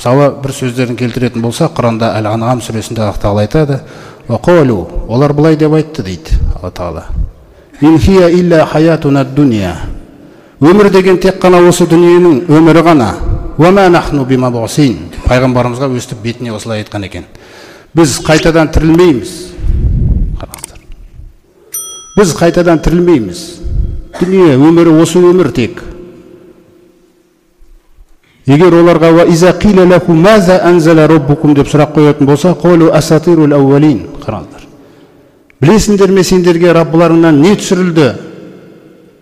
Мысалы, бір сөздерін келтіретін болса, Құранда Әл-Анғам сүресінде Аллах Тағала айтады, «Вақалу», олар былай деп айтты дейді Алла Тағала. «Ин хия илля хаятуна дуния». Өмір деген тек қана осы дүниенің өмірі ғана. «Вама нахну бимабусин». Пайғамбарымызға өстіп бетіне осылай айтқан екен. Біз қайтадан тірілмейміз. Қараңыздар. Біз қайтадан тірілмейміз. Дүние өмірі осы өмір тек. Егер оларға ва иза қила лаху маза анзала раббукум деп сұрақ қоятын болса, қолу асатирул аувалин. Қараңыздар. Білесіңдер ме сендерге Раббыларыңнан не түсірілді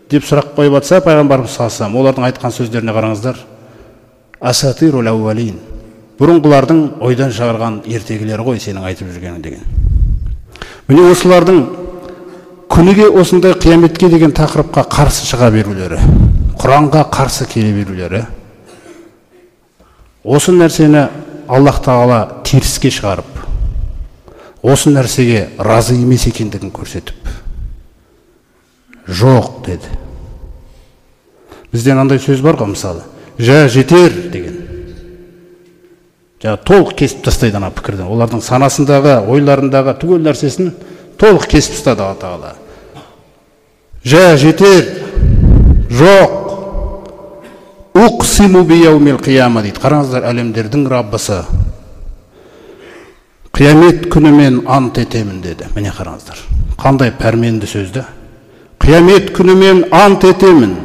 деп сұрақ қойып жатса, пайғамбарымыз салсам, олардың айтқан сөздеріне қараңыздар. Асатирул аувалин. Бұрынғылардың ойдан шығарған ертегілері ғой сенің айтып жүргенің деген. Міне осылардың күніге осындай қияметке деген тақырыпқа қарсы шыға берулері, Құранға қарсы келе берулері, осы нәрсені Аллах Тағала теріске шығарып, осы нәрсеге разы емес екендігін көрсетіп, жоқ деді. Бізден андай сөз бар ғой, мысалы, жа жетер деген. Толық кесіп тастайды ана пікірден. Олардың санасындағы, ойларындағы түгел нәрсесін толық кесіп тастады Алла Тағала. Жа жетер, жоқ. Уқсиму бияумил қияма дейді. Қараңыздар, әлемдердің Раббысы қиямет күнімен ант етемін деді. Міне қараңыздар. Қандай пәрменді сөзді. Қиямет күнімен ант етемін.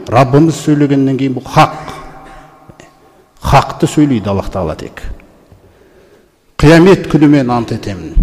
Раббымыз сөйлегеннен кейін бұл хақ. Хақты сөйлейді Аллах Тағала тек. Қиямет күнімен ант етемін.